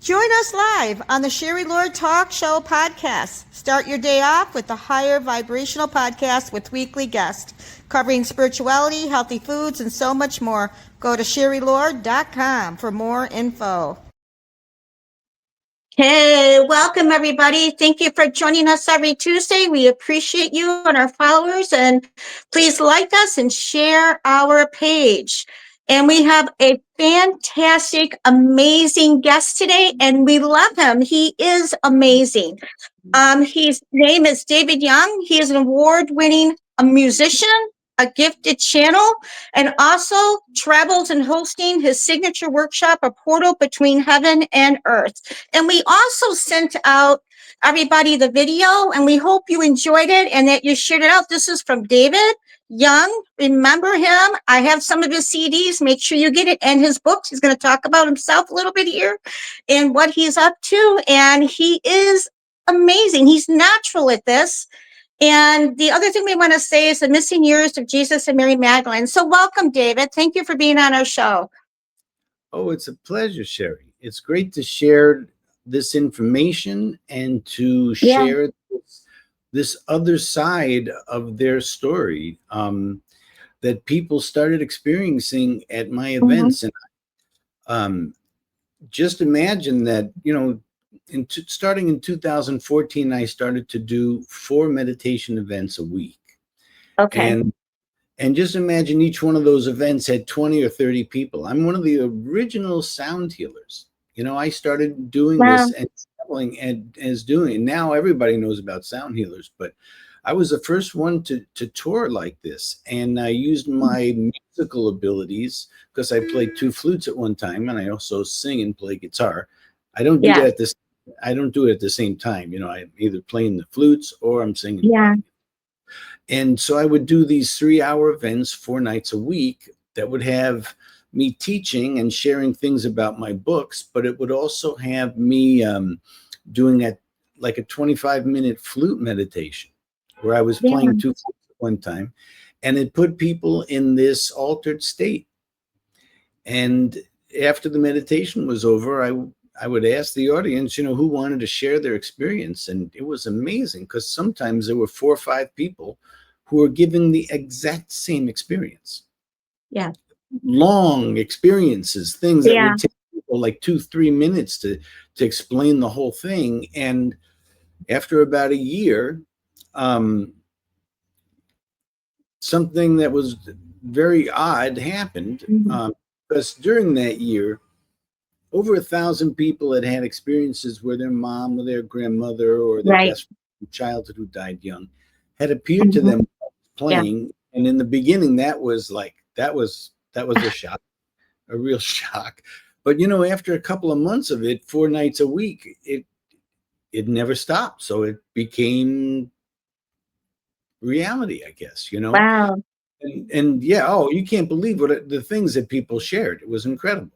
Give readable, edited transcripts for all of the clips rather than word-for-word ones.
Join us live on the Sherry Lord Talk Show podcast. Start your day off with the Higher Vibrational Podcast with weekly guests covering spirituality, healthy foods, and so much more. Go to sherrylord.com for more info. Hey, welcome everybody. Thank you for joining us every Tuesday. We appreciate you and our followers, and please like us and share our page. And we have a fantastic, amazing guest today, and we love him. He is amazing. His name is David Young. He is an award-winning musician, a gifted channel, and also travels and hosting his signature workshop, A Portal Between Heaven and Earth. And we also sent out everybody the video, and we hope you enjoyed it and that you shared it out. This is from David Young. Remember him. I have some of his CDs. Make sure you get it, and his books. He's going to talk about himself a little bit here and what he's up to. And he is amazing. He's natural at this. And the other thing we want to say is the missing years of Jesus and Mary Magdalene. So welcome, David. Thank you for being on our show. Oh, it's a pleasure, Sherry. It's great to share this information and to share this other side of their story that people started experiencing at my events. And just imagine that, you know, starting in 2014, I started to do 4 meditation events a week. Okay. And just imagine each one of those events had 20 or 30 people. I'm one of the original sound healers. You know, I started doing this and traveling and as doing it. Now everybody knows about sound healers, but I was the first one to tour like this. And I used my musical abilities because I played 2 flutes at one time, and I also sing and play guitar. I don't do that at this. I don't do it at the same time. You know, I'm either playing the flutes or I'm singing. Yeah. And so I would do these 3-hour events 4 nights a week that would have me teaching and sharing things about my books, but it would also have me doing like a 25-minute flute meditation where I was playing 2 flutes at one time, and it put people in this altered state. And after the meditation was over, I would ask the audience, you know, who wanted to share their experience. And it was amazing because sometimes there were 4 or 5 people who were giving the exact same experience. Yeah. Long experiences, things that would take people like 2-3 minutes to explain the whole thing. And after about a year, something that was very odd happened because during that year, over 1,000 people had had experiences where their mom or their grandmother or their best friend from childhood who died young had appeared to them playing. And in the beginning, that was a shock, a real shock. But, you know, after a couple of months of it, 4 nights a week, it never stopped. So it became reality, I guess, you know. Wow. And yeah, oh, you can't believe the things that people shared. It was incredible.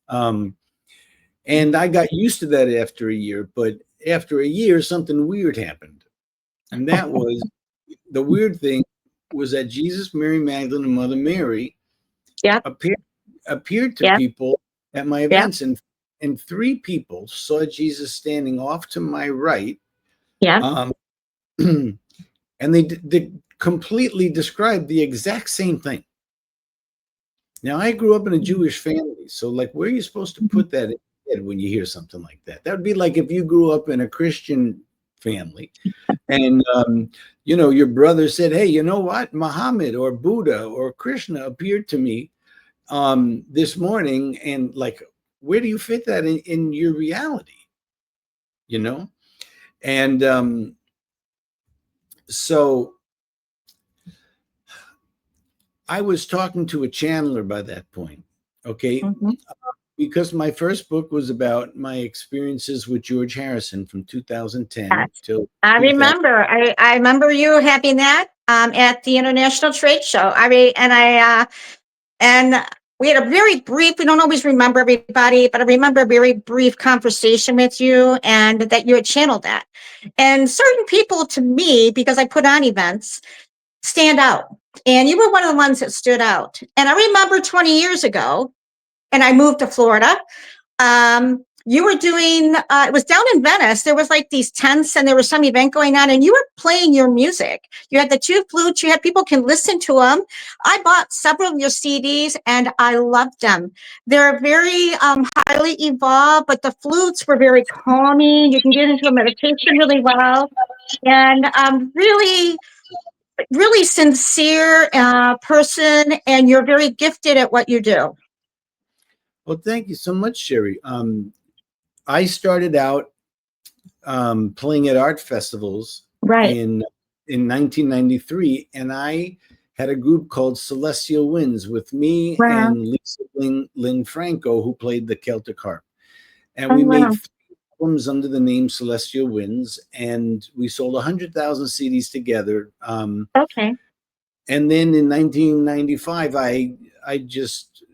And I got used to that after a year, but after a year, something weird happened. And that was the weird thing was that Jesus, Mary Magdalene, and Mother Mary appeared to people at my events. And 3 people saw Jesus standing off to my right. And they completely described the exact same thing. Now, I grew up in a Jewish family, so like, where are you supposed to put that in your head when you hear something like that? That would be like if you grew up in a Christian family and, you know, your brother said, hey, you know what? Muhammad or Buddha or Krishna appeared to me this morning. And like, where do you fit that in your reality? You know? And so I was talking to a channeler by that point, okay? Because my first book was about my experiences with George Harrison from 2010 till I remember. I remember you having that at the International Trade Show. And we had a very brief, we don't always remember everybody, but I remember a very brief conversation with you and that you had channeled that. And certain people to me, because I put on events, stand out. And you were one of the ones that stood out. And I remember 20 years ago, and I moved to Florida. you were doing, it was down in Venice. There was like these tents and there was some event going on and you were playing your music. You had the 2 flutes. You had people can listen to them. I bought several of your CDs and I loved them. They're very highly evolved, but the flutes were very calming. You can get into a meditation really well. And really, really sincere person. And you're very gifted at what you do. Well, thank you so much, Sherry. I started out playing at art festivals Right. in 1993, and I had a group called Celestial Winds with me Wow. and Lisa Lynn Franco, who played the Celtic harp. And Oh, we made wow. 3 albums under the name Celestial Winds, and we sold 100,000 CDs together. Okay. And then in 1995,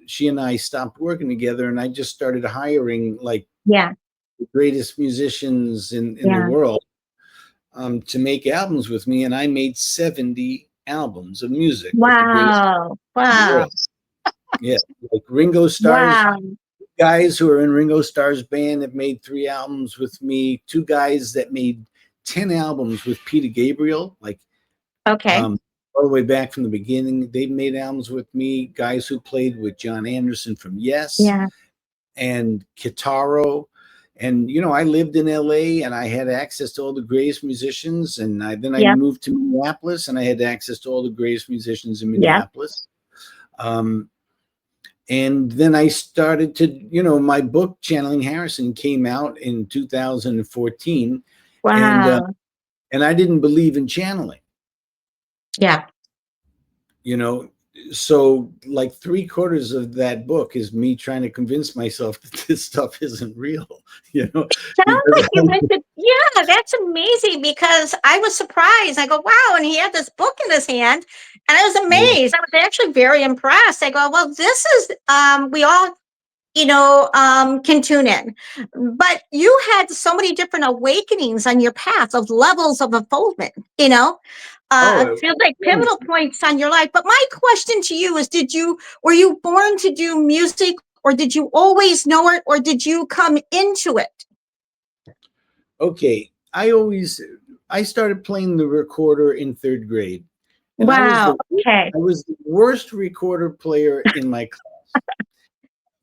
she and I stopped working together, and I just started hiring like Yeah. the greatest musicians in the Yeah. world to make albums with me. And I made 70 albums of music with the greatest Wow. in the Wow. world. Yeah, like Ringo Starr's Wow. guys who are in Ringo Starr's band have made 3 albums with me. 2 guys that made 10 albums with Peter Gabriel, like Okay. all the way back from the beginning. They've made albums with me. Guys who played with John Anderson from Yes Yeah. and Kitaro. And, you know, I lived in LA and I had access to all the greatest musicians. And then I Yeah. moved to Minneapolis and I had access to all the greatest musicians in Yeah. Minneapolis. And then I started to, you know, my book, Channeling Harrison, came out in 2014. Wow. And I didn't believe in channeling. Yeah. You know, so like 3/4 of that book is me trying to convince myself that this stuff isn't real, you know. Sounds like you went to, yeah, that's amazing because I was surprised. I go, wow. And he had this book in his hand and I was amazed. I was actually very impressed. I go, well, this is, we all, can tune in. But you had so many different awakenings on your path of levels of unfoldment, it feels like pivotal points on your life. But my question to you is, were you born to do music or did you always know it or did you come into it? Okay. I started playing the recorder in 3rd grade. And Wow. Okay. I was the worst recorder player in my class.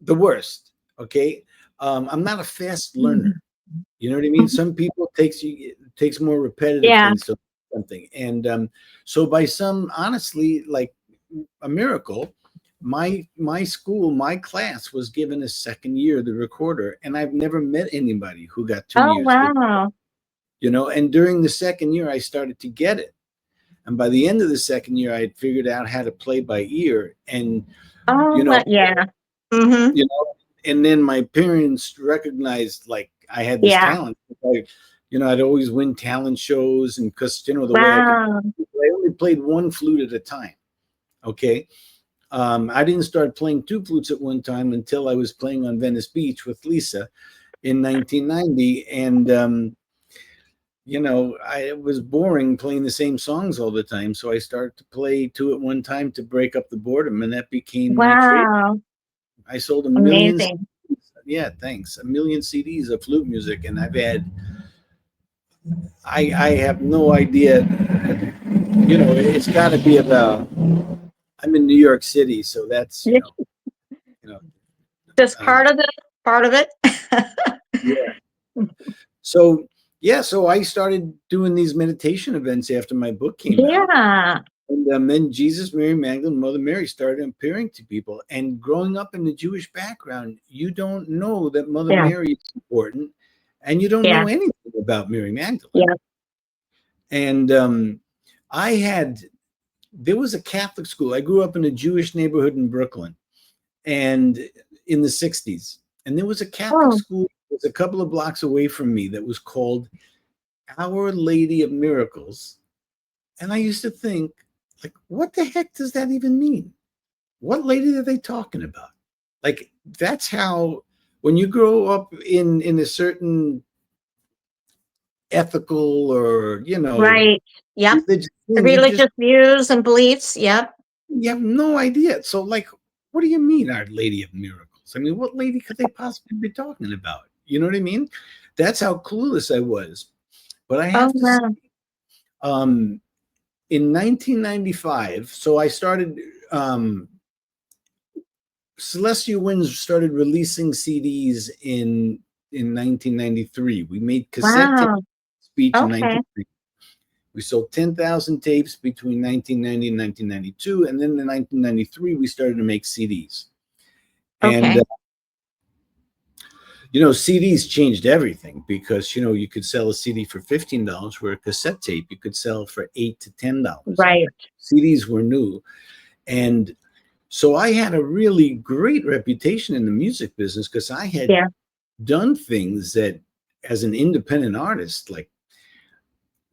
The worst. Okay. I'm not a fast learner. You know what I mean? Some people it takes more repetitive things to something. And so by some, honestly, like a miracle, my school, my class was given a 2nd year the recorder, and I've never met anybody who got 2 Oh, years. wow. You know, and during the 2nd year, I started to get it. And by the end of the 2nd year, I had figured out how to play by ear. And, Oh, you know, yeah. Mm-hmm. you know, and then my parents recognized like I had this talent. I'd always win talent shows, and because the way I only played 1 flute at a time. Okay. I didn't start playing 2 flutes at one time until I was playing on Venice Beach with Lisa in 1990. And it was boring playing the same songs all the time. So I started to play 2 at one time to break up the boredom, and that became my trade. I sold a million. Amazing. Yeah, thanks. A million CDs of flute music, and I have no idea. It's got to be about. I'm in New York City, so that's Just part of it. Yeah. So I started doing these meditation events after my book came out. Yeah. And then Jesus, Mary Magdalene, Mother Mary started appearing to people. And growing up in the Jewish background, you don't know that Mother Mary is important, and you don't know anything about Mary Magdalene. Yeah. And there was a Catholic school. I grew up in a Jewish neighborhood in Brooklyn, and in the 60s. And there was a Catholic school that was a couple of blocks away from me that was called Our Lady of Miracles. And I used to think, like, what the heck does that even mean? What lady are they talking about? Like, that's how, when you grow up in a certain ethical or, right. Yep. Religious views and beliefs. Yep. You have no idea. So, like, what do you mean, Our Lady of Miracles? I mean, what lady could they possibly be talking about? You know what I mean? That's how clueless I was. But I Oh, have to say, wow. in 1995, so I started, Celestial Winds started releasing CDs in 1993. We made cassette tape Wow. speech in Okay. 1993. We sold 10,000 tapes between 1990 and 1992. And then in 1993, we started to make CDs. And, Okay. CDs changed everything because, you could sell a CD for $15, where a cassette tape you could sell for $8 to $10. Right. CDs were new. And so I had a really great reputation in the music business because I had Yeah. done things that, as an independent artist, like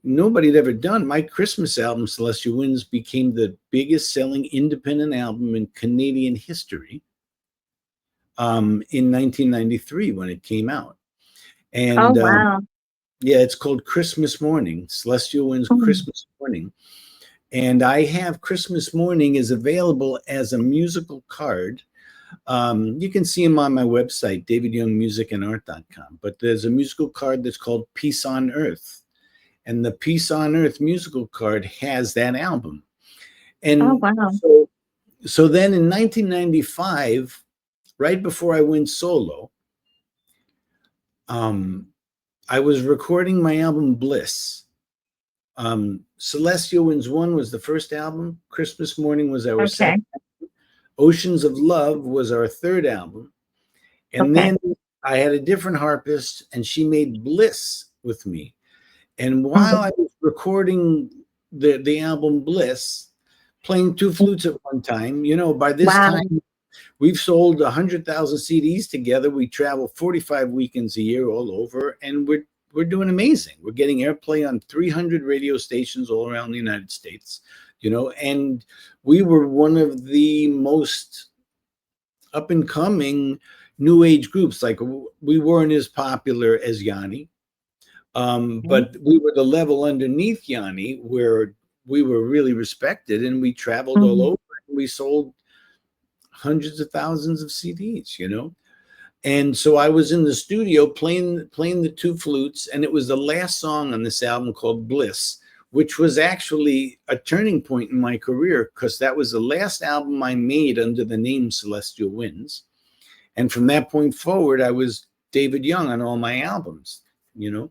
nobody had ever done. My Christmas album, Celestial Winds, became the biggest selling independent album in Canadian history in 1993 when it came out. Oh, And wow. yeah, it's called Christmas Morning, Celestial Winds Mm. Christmas Morning. And I have Christmas Morning is available as a musical card. You can see them on my website, davidyoungmusicandart.com. But there's a musical card that's called Peace on Earth. And the Peace on Earth musical card has that album. Oh, And wow. so then in 1995, right before I went solo, I was recording my album Bliss. Celestial Winds 1 was the first album. Christmas Morning was our Okay. second. Oceans of Love was our third album. And Okay. then I had a different harpist, and she made Bliss with me. And while I was recording the album Bliss, playing two flutes at one time, by this Wow. time, we've sold 100,000 CDs together. We travel 45 weekends a year all over, and we're doing amazing. We're getting airplay on 300 radio stations all around the United States, and we were one of the most up and coming new age groups. Like, we weren't as popular as Yanni, but we were the level underneath Yanni where we were really respected, and we traveled all over, and we sold hundreds of thousands of CDs, And so I was in the studio playing the two flutes, and it was the last song on this album called Bliss, which was actually a turning point in my career because that was the last album I made under the name Celestial Winds. And from that point forward, I was David Young on all my albums, And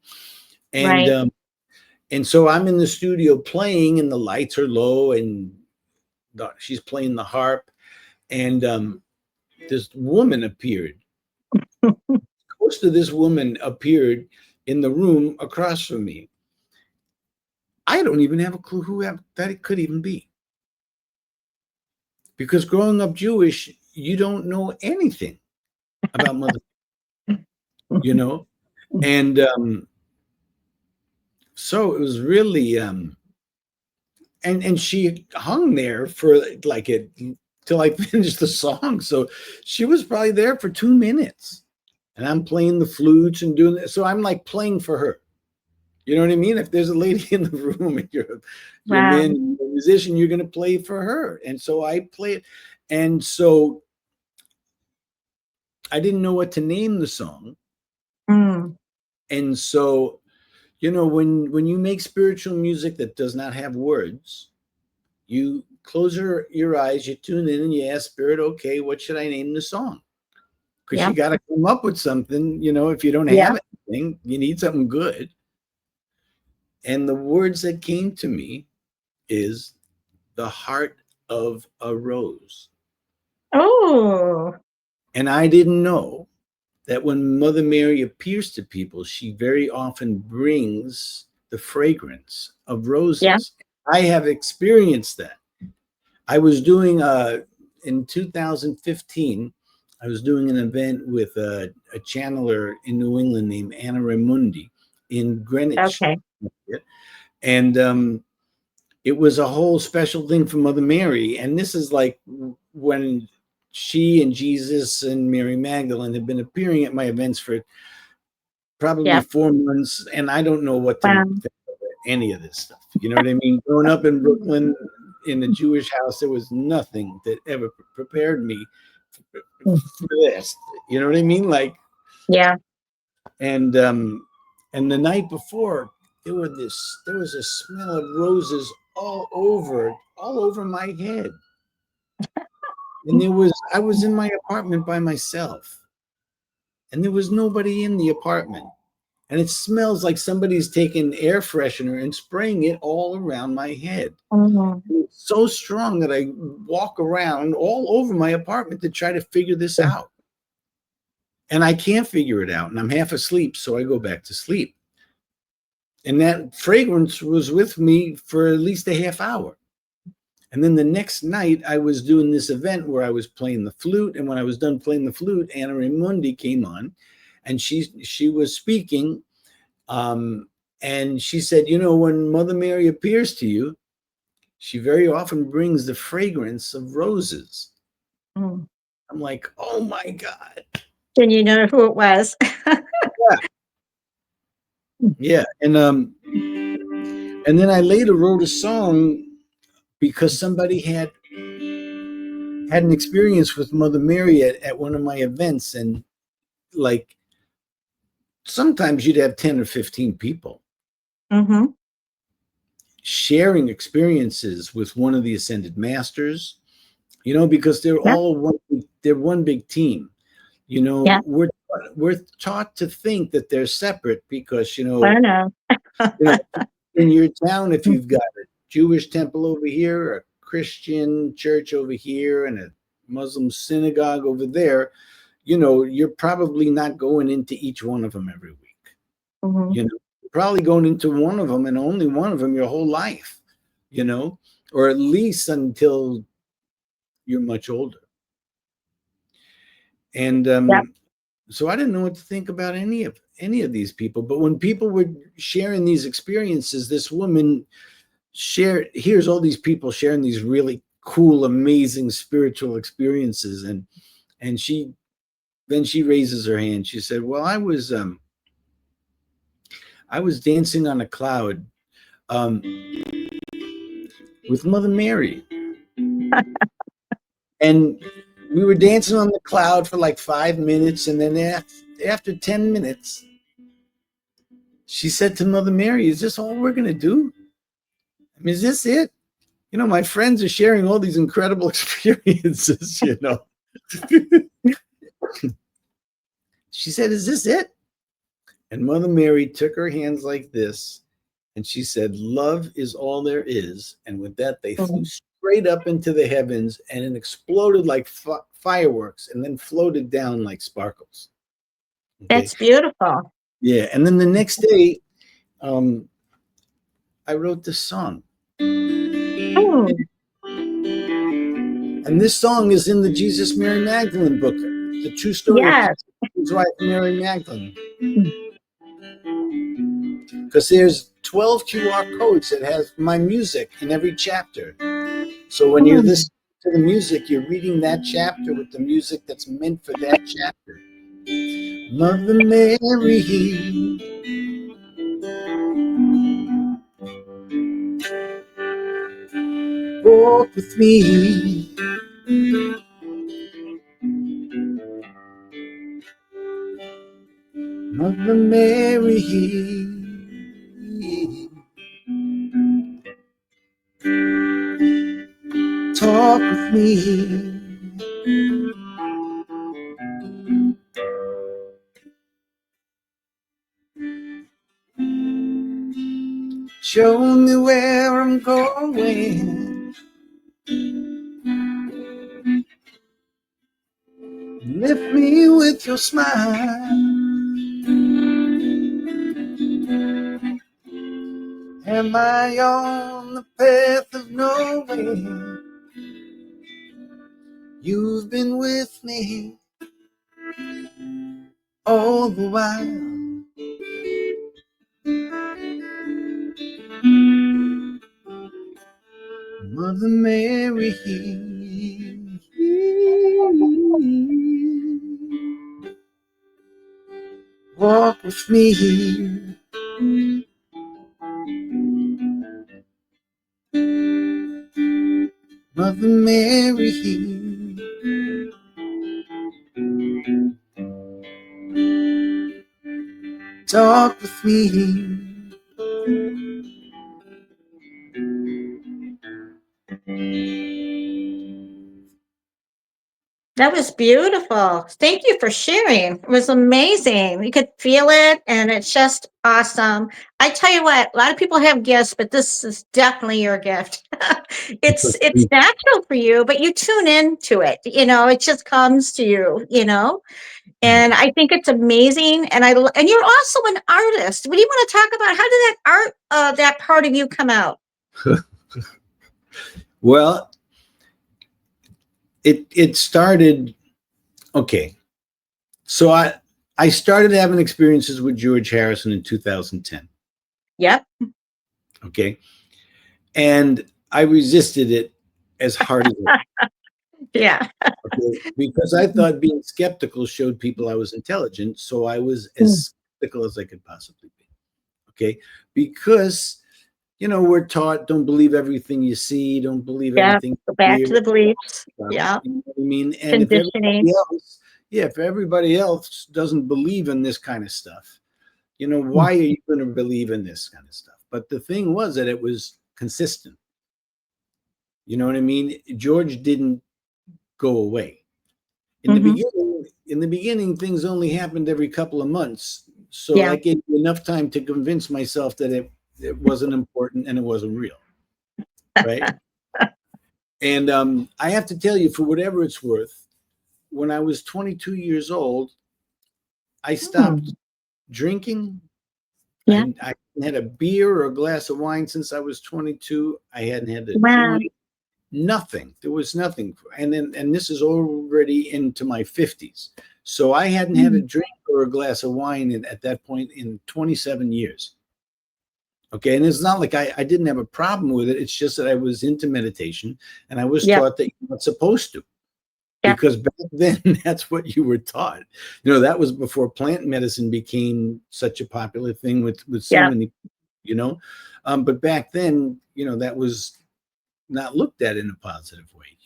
Right. and so I'm in the studio playing, and the lights are low, and she's playing the harp, and this woman appeared. Most of this woman appeared in the room across from me. I don't even have a clue who that it could even be. Because growing up Jewish, you don't know anything about Mother, And so it was really, and she hung there for like till I finished the song. So she was probably there for 2 minutes. And I'm playing the flutes and doing it. So I'm like playing for her. You know what I mean? If there's a lady in the room and you're a Wow. man, a musician, you're going to play for her. And so I play it. And so I didn't know what to name the song. Mm. And so, when you make spiritual music that does not have words, you close your eyes, you tune in, and you ask Spirit, okay, what should I name the song? Because you got to come up with something, if you don't have anything, you need something good. And the words that came to me is the heart of a rose. Oh. And I didn't know that when Mother Mary appears to people, she very often brings the fragrance of roses. Yeah. I have experienced that. I was doing, in 2015, I was doing an event with a channeler in New England named Anna Raimundi in Greenwich. Okay. And it was a whole special thing for Mother Mary. And this is like when she and Jesus and Mary Magdalene have been appearing at my events for probably 4 months. And I don't know what to think of any of this stuff. You know what I mean? Growing up in Brooklyn in a Jewish house, there was nothing that ever prepared me for this. You know what I mean? Like, yeah. And the night before, there was a smell of roses all over my head. And I was in my apartment by myself, and there was nobody in the apartment. And it smells like somebody's taking air freshener and spraying it all around my head. Mhm. It's so strong that I walk around all over my apartment to try to figure this out. And I can't figure it out. And I'm half asleep, so I go back to sleep. And that fragrance was with me for at least a half hour. And then the next night, I was doing this event where I was playing the flute. And when I was done playing the flute, Anna Raimundi came on, and she was speaking. And she said, you know, when Mother Mary appears to you, she very often brings the fragrance of roses. Mm. I'm like, oh my God. Then you know who it was. Yeah. And then I later wrote a song because somebody had an experience with Mother Mary at one of my events. And like, sometimes you'd have 10 or 15 people Mm-hmm. sharing experiences with one of the ascended masters, you know, because they're Yeah. all one big team. You know, Yeah. we're taught to think that they're separate because, I know. in your town, if you've got a Jewish temple over here, a Christian church over here, and a Muslim synagogue over there, you know, you're probably not going into each one of them every week. Mhm. You know, you're probably going into one of them and only one of them your whole life, you know, or at least until you're much older. And Yep. so I didn't know what to think about any of these people. But when people were sharing these experiences, this woman here's all these people sharing these really cool, amazing spiritual experiences, and she raises her hand. She said, well, I was dancing on a cloud with Mother Mary, and we were dancing on the cloud for like 5 minutes, and then after 10 minutes, she said to Mother Mary, is this all we're going to do? I mean, is this it? You know, my friends are sharing all these incredible experiences, you know. She said, is this it? And Mother Mary took her hands like this, and she said, love is all there is. And with that, they flew straight up into the heavens, and it exploded like fireworks and then floated down like sparkles. Okay? That's beautiful. Yeah. And then the next day, I wrote this song. Oh, And this song is in the Jesus Mary Magdalene book, the true story yes. of his wife, Mary Magdalene. Because there's 12 QR codes that have my music in every chapter. So when you listen to the music, you're reading that chapter with the music that's meant for that chapter. Mother Mary, walk with me. Mother Mary, talk with me. Show me where I'm going. Lift me with your smile. Am I on the path of nowhere? You've been with me all the while. Mother Mary, walk with me. Mother Mary, talk with me. That was beautiful. Thank you for sharing. It was amazing. You could feel it, and it's just awesome. I tell you what, a lot of people have gifts, but this is definitely your gift. It's natural for you, but you tune into it. It just comes to you. And I think it's amazing. And you're also an artist. What do you want to talk about? How did that that part of you come out? Well, it started, okay. So I started having experiences with George Harrison in 2010. Yep. Okay. And I resisted it as hard as I could. Yeah. Okay, because I thought being skeptical showed people I was intelligent. So I was as skeptical as I could possibly be. Okay. Because, we're taught, don't believe everything you see, don't believe Yeah. everything Go back you to hear. the beliefs. Yeah. You know what I mean? And Conditioning. if everybody else doesn't believe in this kind of stuff, why are you going to believe in this kind of stuff? But the thing was that it was consistent. You know what I mean? George didn't go away. In the beginning, things only happened every couple of months. So Yeah. that gave me enough time to convince myself that it wasn't important and it wasn't real. Right. And I have to tell you, for whatever it's worth, when I was 22 years old, I stopped drinking. Yeah. I hadn't had a beer or a glass of wine since I was 22. I hadn't had a Wow. joint. Nothing. There was nothing. And this is already into my 50s. So I hadn't had a drink or a glass of wine at that point in 27 years. Okay. And it's not like I didn't have a problem with it. It's just that I was into meditation and I was taught that you're not supposed to. Yeah. Because back then, that's what you were taught. That was before plant medicine became such a popular thing with so many, but back then, that was not looked at in a positive way,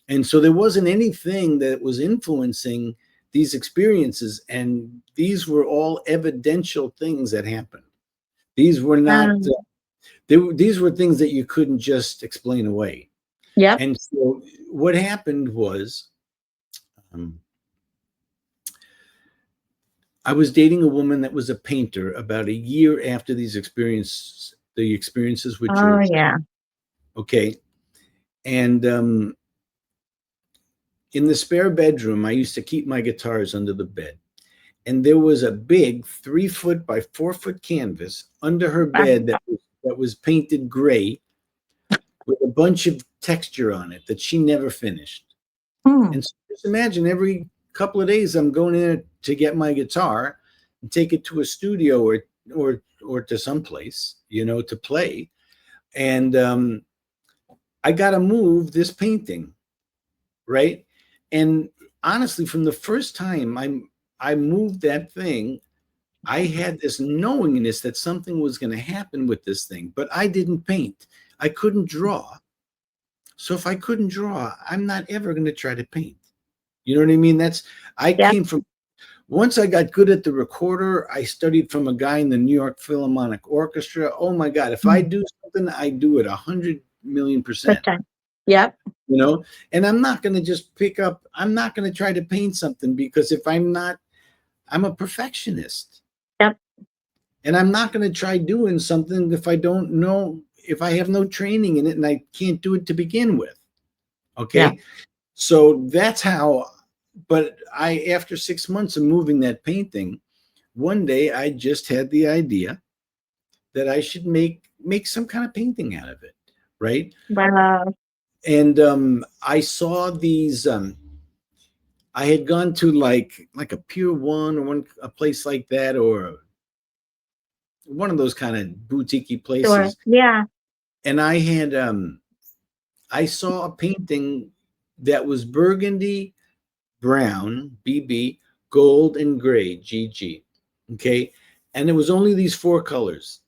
and so there wasn't anything that was influencing these experiences, and these were all evidential things that happened. These were not these were things that you couldn't just explain away. Yep. And so what happened was I was dating a woman that was a painter about a year after the experiences with George. Oh, yeah. Okay. And in the spare bedroom, I used to keep my guitars under the bed. And there was a big 3-foot by 4-foot canvas under her bed that was painted gray with a bunch of texture on it that she never finished. And so just imagine every couple of days I'm going in to get my guitar and take it to a studio or to someplace, to play. And I got to move this painting, right? And honestly, from the first time I moved that thing, I had this knowingness that something was going to happen with this thing, but I didn't paint. I couldn't draw. So if I couldn't draw, I'm not ever going to try to paint. You know what I mean? Came from, once I got good at the recorder, I studied from a guy in the New York Philharmonic Orchestra. Oh my God, if I do something, I do it 100,000,000%. Yep. And I'm not going to just I'm not going to try to paint something because I'm a perfectionist. Yep. And I'm not going to try doing something if I have no training in it and I can't do it to begin with. Okay. Yeah. So that's how, but after 6 months of moving that painting, one day I just had the idea that I should make some kind of painting out of it. Right. Wow. And I saw these, I had gone to like a Pier 1 or a place like that, or one of those kind of boutique places. Sure. Yeah. And I had, I saw a painting that was burgundy, brown, BB, gold, and gray, GG. Okay. And it was only these 4 colors.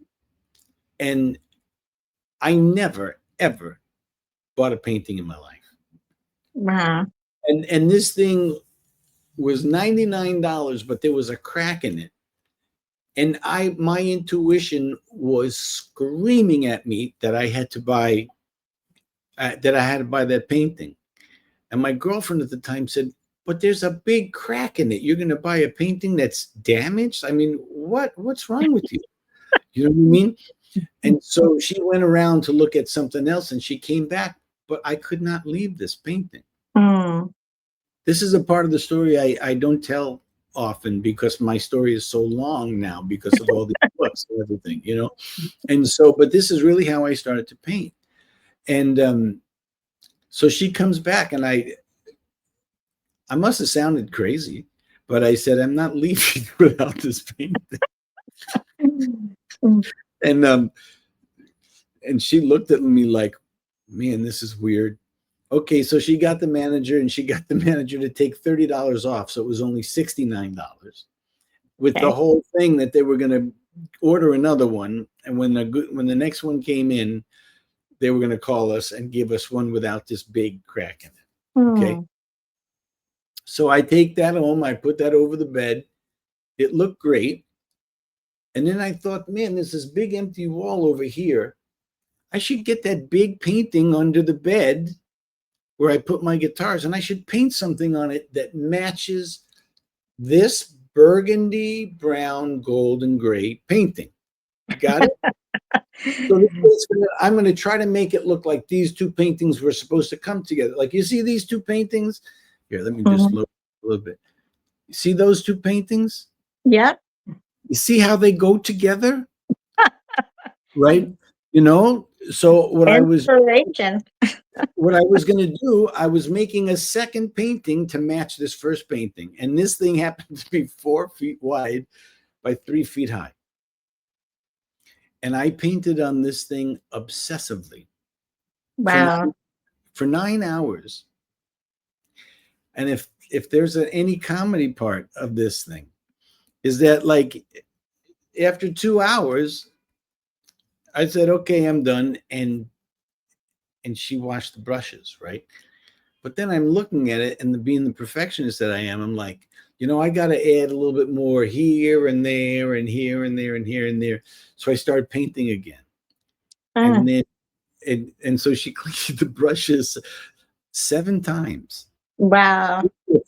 And I never, ever bought a painting in my life. Wow. And this thing was $99, but there was a crack in it. And my intuition was screaming at me that I had to buy that painting. And my girlfriend at the time said, but there's a big crack in it. You're going to buy a painting that's damaged? I mean, what's wrong with you? You know what I mean? And so she went around to look at something else, and she came back, but I could not leave this painting. Mm. This is a part of the story I don't tell often, because my story is so long now because of all the books and everything, you know? And so, but this is really how I started to paint. And so she comes back, and I must have sounded crazy, but I said, I'm not leaving without this painting. And she looked at me like, man, this is weird. Okay, so she got the manager, and she got the manager to take $30 off. So it was only $69 with the whole thing that they were going to order another one. And when the next one came in, they were going to call us and give us one without this big crack in it. Okay. So I take that home. I put that over the bed. It looked great. And then I thought, man, there's this big empty wall over here. I should get that big painting under the bed where I put my guitars, and I should paint something on it that matches this burgundy, brown, gold, and gray painting. Got it? So I'm going to try to make it look like these two paintings were supposed to come together. Like, you see these two paintings? Here, let me just look a little bit. You see those two paintings? Yep. You see how they go together? Right? You know, so what I was going to do, I was making a second painting to match this first painting. And this thing happened to be 4 feet wide by 3 feet high. And I painted on this thing obsessively. Wow. For 9 hours. And if there's any comedy part of this thing, is that, like, after 2 hours, I said, okay, I'm done. And she washed the brushes, right? But then I'm looking at it, and being the perfectionist that I am, I'm like, you know, I got to add a little bit more here and there and here and there and here and there. So I started painting again. And then, and so she cleaned the brushes 7 times. Wow.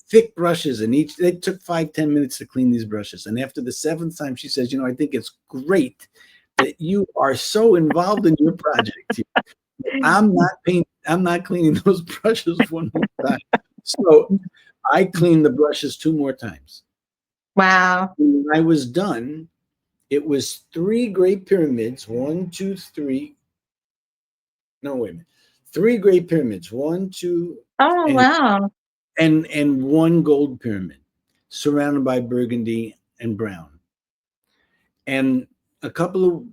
Thick brushes, and they took 5-10 minutes to clean these brushes. And after the 7th time, she says, you know, I think it's great that you are so involved in your project. I'm not cleaning those brushes one more time. So I cleaned the brushes 2 more times. Wow. When I was done, it was 3 great pyramids. 1, 2, 3. No, wait a minute. 3 great pyramids. 1, 2. Oh, wow. And 1 gold pyramid surrounded by burgundy and brown. And a couple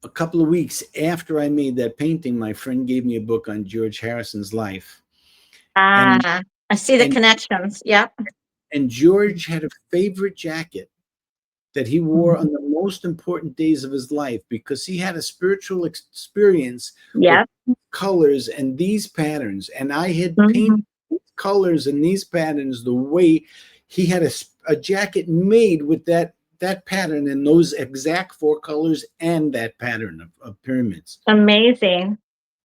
of weeks after I made that painting, my friend gave me a book on George Harrison's life. I see the connections. Yep. And George had a favorite jacket that he wore on the most important days of his life, because he had a spiritual experience with colors and these patterns. And I had painted these colors and these patterns the way he had a jacket made with that pattern and those exact 4 colors and that pattern of pyramids. Amazing.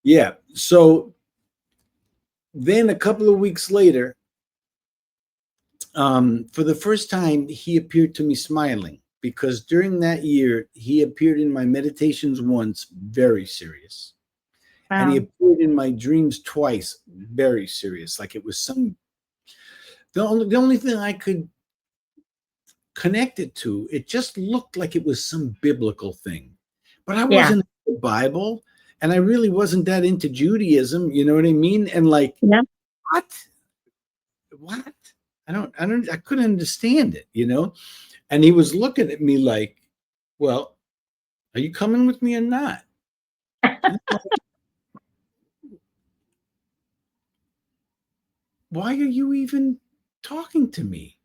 Yeah. So then a couple of weeks later, for the first time, he appeared to me smiling, because during that year, he appeared in my meditations once, very serious. Wow. And he appeared in my dreams twice, very serious. Like it was the only thing I could connect it to, it just looked like it was some biblical thing. But I wasn't in the Bible, and I really wasn't that into Judaism, you know what I mean? And like, what? I couldn't understand it, you know? And he was looking at me like, well, are you coming with me or not? Why are you even talking to me?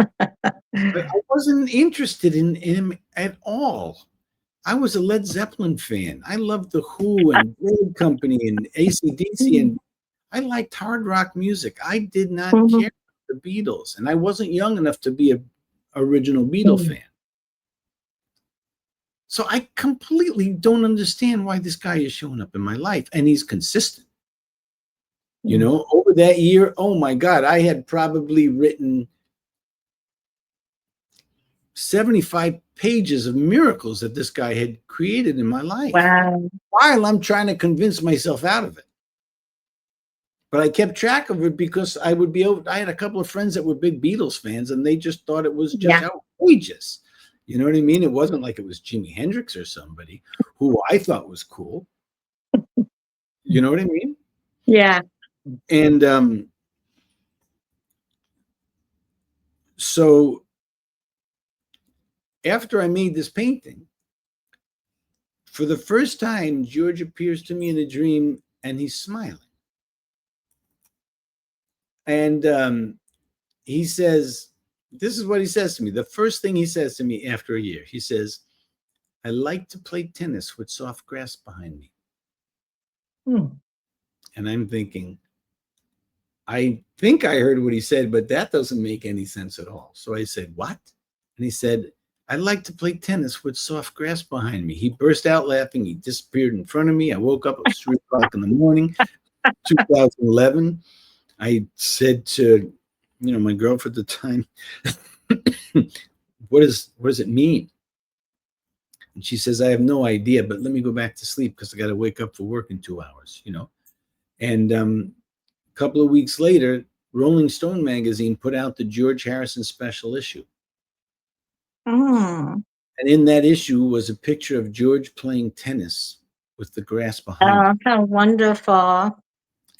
I wasn't interested in him at all. I was a Led Zeppelin fan. I loved The Who and Road Company and AC/DC, and I liked hard rock music. I did not care the Beatles, and I wasn't young enough to be a original Beatle fan. So I completely don't understand why this guy is showing up in my life, and he's consistent. You know, over that year, oh my God, I had probably written 75 pages of miracles that this guy had created in my life. Wow. While I'm trying to convince myself out of it. But I kept track of it because I had a couple of friends that were big Beatles fans, and they just thought it was just outrageous. You know what I mean? It wasn't like it was Jimi Hendrix or somebody who I thought was cool. You know what I mean? Yeah. And so after I made this painting, for the first time, George appears to me in a dream, and he's smiling. And he says, this is what he says to me. The first thing he says to me after a year, he says, I like to play tennis with soft grass behind me. And I'm thinking, I think I heard what he said, but that doesn't make any sense at all. So I said, what? And he said, I like to play tennis with soft grass behind me. He burst out laughing. He disappeared in front of me. I woke up at 3 o'clock in the morning, 2011. I said to, my girlfriend at the time, what does it mean? And she says, I have no idea, but let me go back to sleep because I got to wake up for work in 2 hours, And a couple of weeks later, Rolling Stone magazine put out the George Harrison special issue. And in that issue was a picture of George playing tennis with the grass behind him. How wonderful.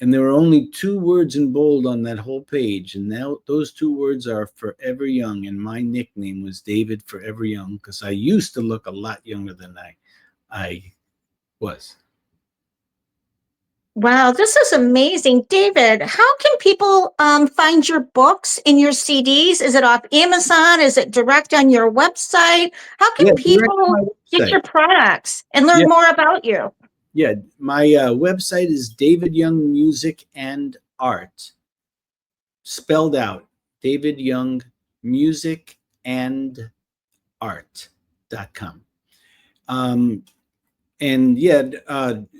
And there were only 2 words in bold on that whole page. And now those 2 words are Forever Young. And my nickname was David Forever Young because I used to look a lot younger than I was. Wow, this is amazing. David, how can people find your books and your CDs? Is it off Amazon? Is it direct on your website? How can people get your products and learn more about you? Yeah, my website is David Young Music and Art, spelled out, David Young Music and Art.com.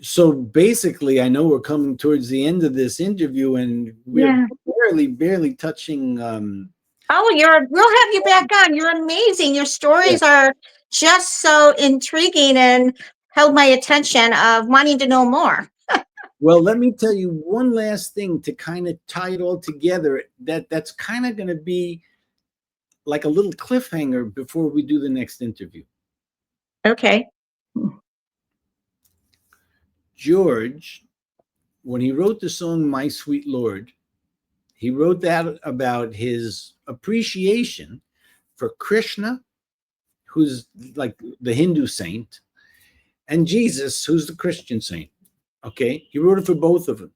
So basically, I know we're coming towards the end of this interview, and we're barely touching. We'll have you back on. You're amazing. Your stories are just so intriguing and held my attention of wanting to know more. Well, let me tell you one last thing to kind of tie it all together. That's kind of going to be like a little cliffhanger before we do the next interview. Okay. George, when he wrote the song My Sweet Lord, he wrote that about his appreciation for Krishna, who's like the Hindu saint, and Jesus, who's the Christian saint. Okay, he wrote it for both of them.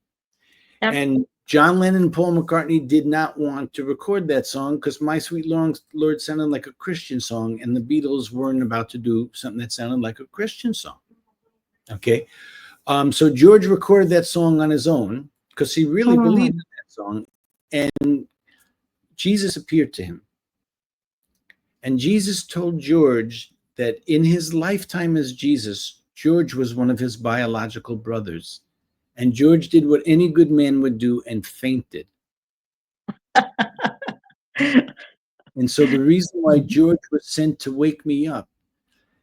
Yep. And John Lennon and Paul McCartney did not want to record that song because My Sweet Lord sounded like a Christian song, and the Beatles weren't about to do something that sounded like a Christian song. Okay, so George recorded that song on his own because he really believed in that song, and Jesus appeared to him. And Jesus told George that in his lifetime as Jesus, George was one of his biological brothers. And George did what any good man would do and fainted. And so the reason why George was sent to wake me up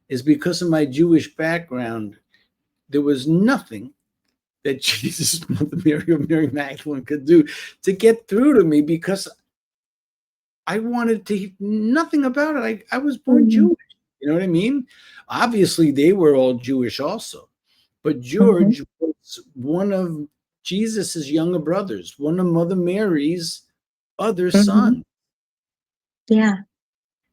is because of my Jewish background. There was nothing that Jesus, Mother Mary, or Mary Magdalene could do to get through to me because I wanted to hear nothing about it. I was born Jewish. You know what I mean? Obviously, they were all Jewish also. But George was one of Jesus's younger brothers, one of Mother Mary's other sons. Yeah.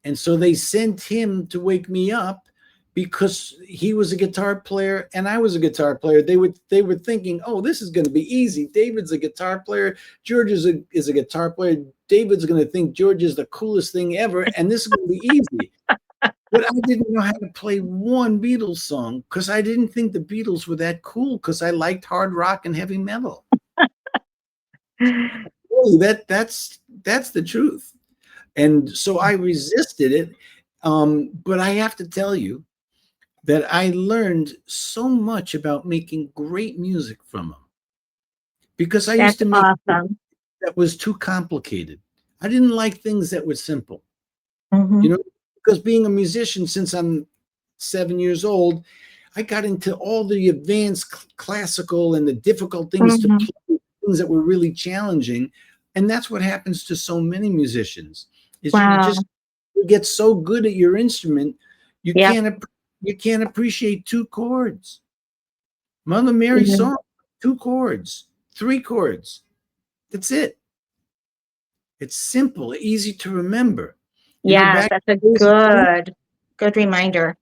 And so they sent him to wake me up because he was a guitar player and I was a guitar player. They were thinking, oh, this is going to be easy. David's a guitar player. George is a guitar player. David's going to think George is the coolest thing ever, and this is going to be easy. But I didn't know how to play one Beatles song because I didn't think the Beatles were that cool because I liked hard rock and heavy metal. really, that's the truth. And so I resisted it. But I have to tell you that I learned so much about making great music from them, because I used That's to make awesome. that was too complicated. I didn't like things that were simple, Mhm. you know, because being a musician since I'm 7 years old, I got into all the advanced classical and the difficult things to Mhm. play, things that were really challenging. And that's what happens to so many musicians is Wow. you get so good at your instrument, you Yeah. can't you can't appreciate two chords. Mother Mary's Mhm. song, two chords, three chords. That's it. It's simple, easy to remember. You know, Yes, back that's a in the days of the good reminder.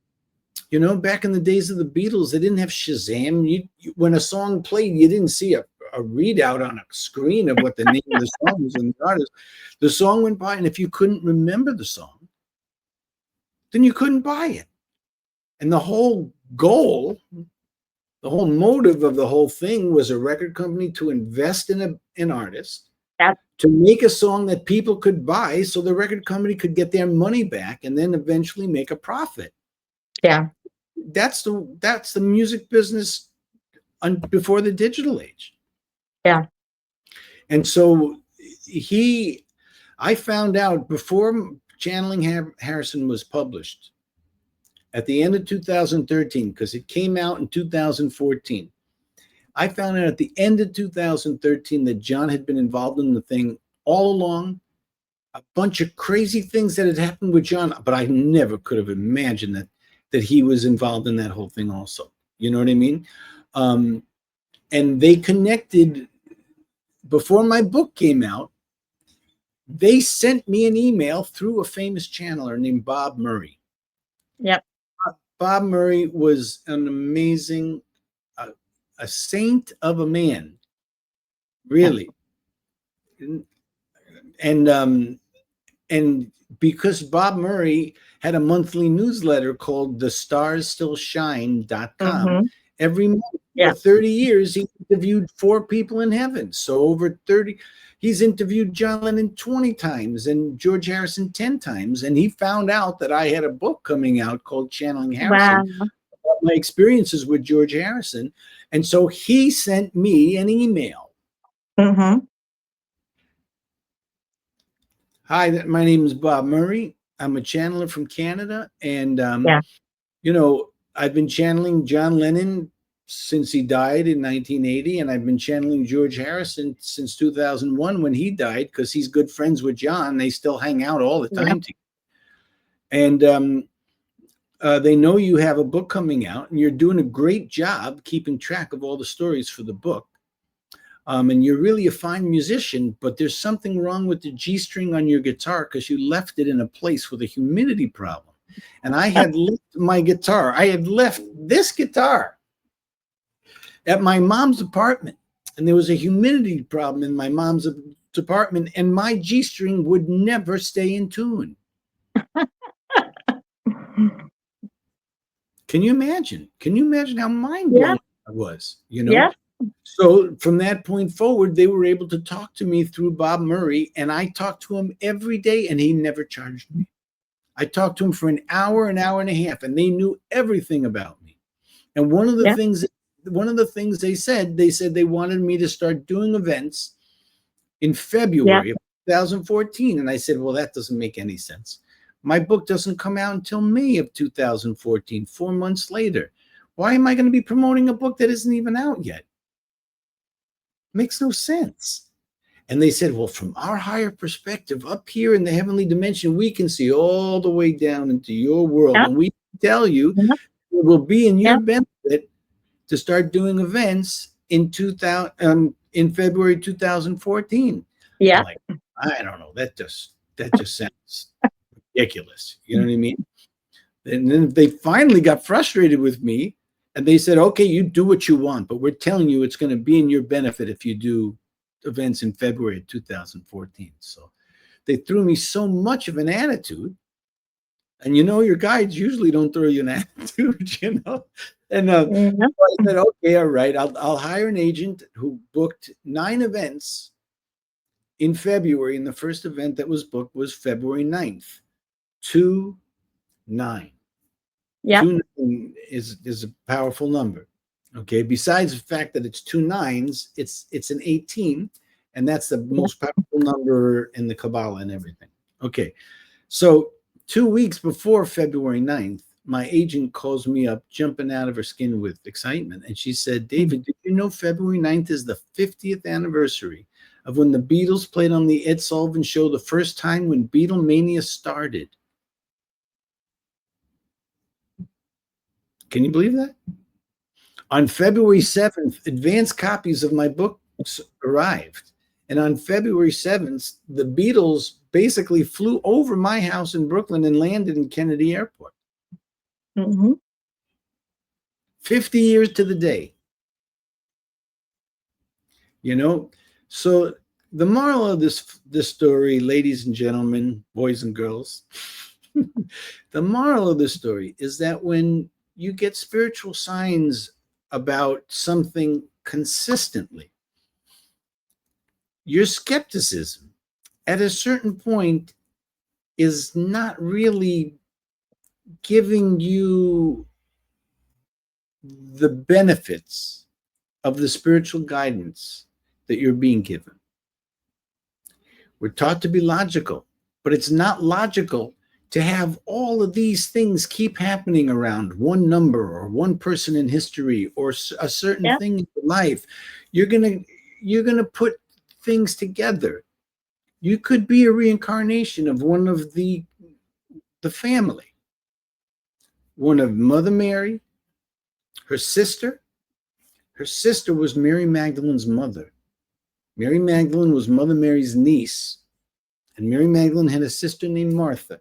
back in the days of the Beatles, they didn't have Shazam. When a song played, you didn't see a readout on a screen of what the name of the song was and the artist. The song went by, and if you couldn't remember the song, then you couldn't buy it. And the whole goal, the whole motive of the whole thing was a record company to invest in an artist, That to make a song that people could buy so the record company could get their money back and then eventually make a profit. yeah. That's the music business before the digital age. Yeah. And so I found out before Channeling Harrison was published at the end of 2013, because it came out in 2014. I found out at the end of 2013 that John had been involved in the thing all along. A bunch of crazy things that had happened with John, but I never could have imagined that he was involved in that whole thing also. You know what I mean? And they connected before my book came out. They sent me an email through a famous channeler named Bob Murray. Yep. Bob Murray was an amazing, a saint of a man, really. And because Bob Murray had a monthly newsletter called thestarsstillshine.com, Mhm. every month Yeah. for 30 years, he interviewed 4 people in heaven. So over 30, he's interviewed John Lennon 20 times and George Harrison 10 times. And he found out that I had a book coming out called Channeling Harrison, Wow. about my experiences with George Harrison. And so he sent me an email. Mhm. Hi, my name is Bob Murray. I'm a channeler from Canada. And, Yeah. I've been channeling John Lennon since he died in 1980. And I've been channeling George Harrison since 2001 when he died, because he's good friends with John. They still hang out all the Yep. time together. And they know you have a book coming out, and you're doing a great job keeping track of all the stories for the book. And you're really a fine musician, but there's something wrong with the G string on your guitar because you left it in a place with a humidity problem. And I had left my guitar. I had left this guitar at my mom's apartment, and there was a humidity problem in my mom's apartment, and my G string would never stay in tune. Can you imagine? Can you imagine how mind Yeah. blowing I was? Yeah. So from that point forward, they were able to talk to me through Bob Murray, and I talked to him every day, and he never charged me. I talked to him for an hour and a half, and they knew everything about me. And one of the Yeah. things they said they wanted me to start doing events in Yeah. February of 2014. And I said, well, that doesn't make any sense. My book doesn't come out until May of 2014, 4 months later. Why am I going to be promoting a book that isn't even out yet? Makes no sense. And they said, well, from our higher perspective up here in the heavenly dimension, we can see all the way down into your world. Yeah. And we tell you Yeah. it will be in Yeah. your benefit to start doing events in February 2014. I'm Yeah. like, I don't know. That just sounds ridiculous. You know what I mean? And then they finally got frustrated with me, and they said, okay, you do what you want, but we're telling you it's going to be in your benefit if you do events in February of 2014. So they threw me so much of an attitude. And your guides usually don't throw you an attitude, And Yeah. so I said, okay, all right, I'll hire an agent who booked 9 events in February, and the first event that was booked was February 9th. 2-9. Yeah. 2-9 is a powerful number. Okay. Besides the fact that it's 2 9s, it's an 18, and that's the most powerful number in the Kabbalah and everything. Okay. So 2 weeks before February 9th, my agent calls me up, jumping out of her skin with excitement. And she said, David, did you know February 9th is the 50th anniversary of when the Beatles played on the Ed Sullivan Show the first time when Beatlemania started? Can you believe that? On February 7th, advanced copies of my books arrived. And on February 7th, the Beatles basically flew over my house in Brooklyn and landed in Kennedy Airport. 50 years to the day. You know, so the moral of this story, ladies and gentlemen, boys and girls, the moral of the story is that when you get spiritual signs about something consistently, your skepticism at a certain point is not really giving you the benefits of the spiritual guidance that you're being given. We're taught to be logical, but it's not logical to have all of these things keep happening around one number or one person in history or a certain thing in your life. You're gonna put things together. You could be a reincarnation of one of the family, one of Mother Mary, her sister. Her sister was Mary Magdalene's mother. Mary Magdalene was Mother Mary's niece, and Mary Magdalene had a sister named Martha.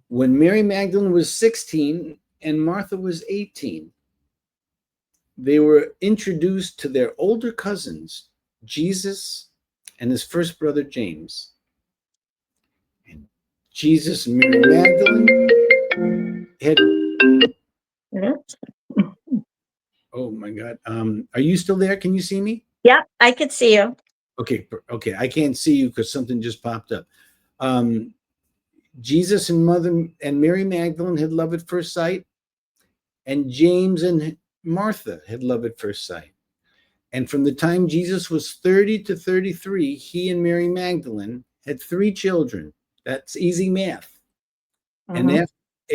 When Mary Magdalene was 16 and Martha was 18, they were introduced to their older cousins, Jesus and his first brother, James. And Jesus and Mary Magdalene had... Oh my God. Are you still there? Can you see me? Yeah, I could see you. Okay. I can't see you because something just popped up. Jesus and Mary Magdalene had love at first sight, and James and Martha had love at first sight. And from the time Jesus was 30 to 33, he and Mary Magdalene had 3 children. That's easy math. And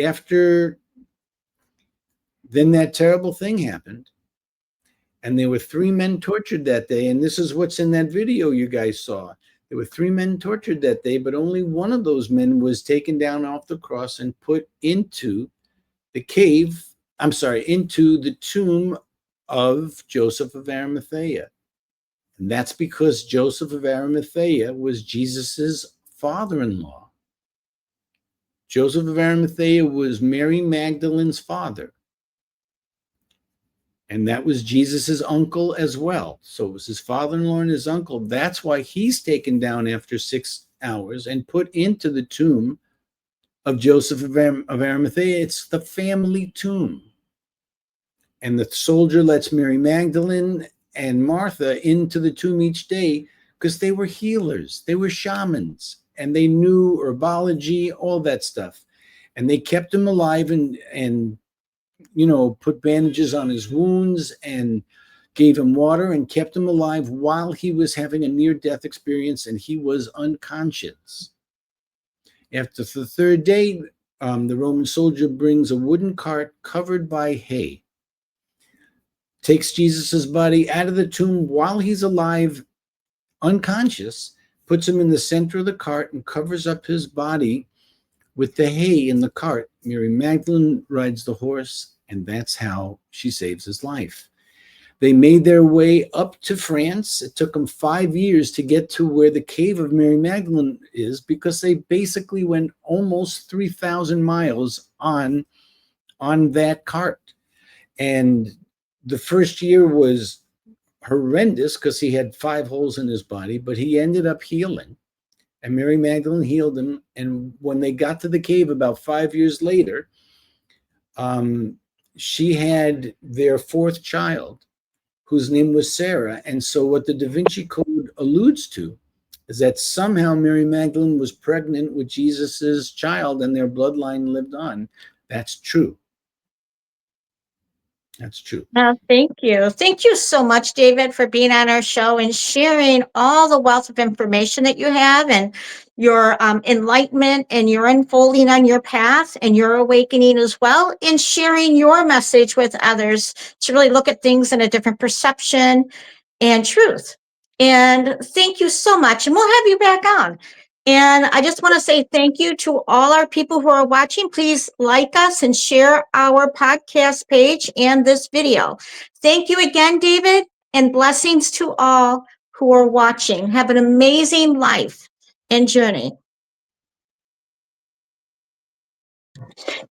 after then that terrible thing happened, and there were 3 men tortured that day. And this is what's in that video you guys saw. There were 3 men tortured that day, but only one of those men was taken down off the cross and put into the into the tomb of Joseph of Arimathea. And that's because Joseph of Arimathea was Jesus's father-in-law. Joseph of Arimathea was Mary Magdalene's father. And that was Jesus's uncle as well. So it was his father-in-law and his uncle. That's why he's taken down after 6 hours and put into the tomb of Joseph of Arimathea. It's the family tomb. And the soldier lets Mary Magdalene and Martha into the tomb each day because they were healers. They were shamans, and they knew herbology, all that stuff. And they kept him alive and put bandages on his wounds and gave him water and kept him alive while he was having a near-death experience, and he was unconscious. After the 3rd day, the Roman soldier brings a wooden cart covered by hay, takes Jesus's body out of the tomb while he's alive, unconscious, puts him in the center of the cart and covers up his body with the hay in the cart. Mary Magdalene rides the horse, and that's how she saves his life. They made their way up to France. It took them 5 years to get to where the cave of Mary Magdalene is, because they basically went almost 3,000 miles on that cart. And the first year was horrendous because he had 5 holes in his body, but he ended up healing. And Mary Magdalene healed him. And when they got to the cave about 5 years later, she had their 4th child, whose name was Sarah. And so what the Da Vinci Code alludes to is that somehow Mary Magdalene was pregnant with Jesus's child and their bloodline lived on. That's true. That's true. Thank you. Thank you so much, David, for being on our show and sharing all the wealth of information that you have and your enlightenment and your unfolding on your path and your awakening as well, and sharing your message with others to really look at things in a different perception and truth. And thank you so much. And we'll have you back on. And I just want to say thank you to all our people who are watching. Please like us and share our podcast page and this video. Thank you again, David, and blessings to all who are watching. Have an amazing life and journey.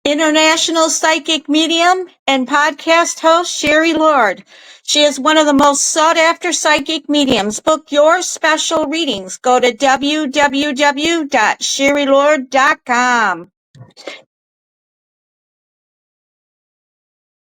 International psychic medium and podcast host Sherry Lord. She is one of the most sought after psychic mediums. Book your special readings. Go to www.sherrylord.com.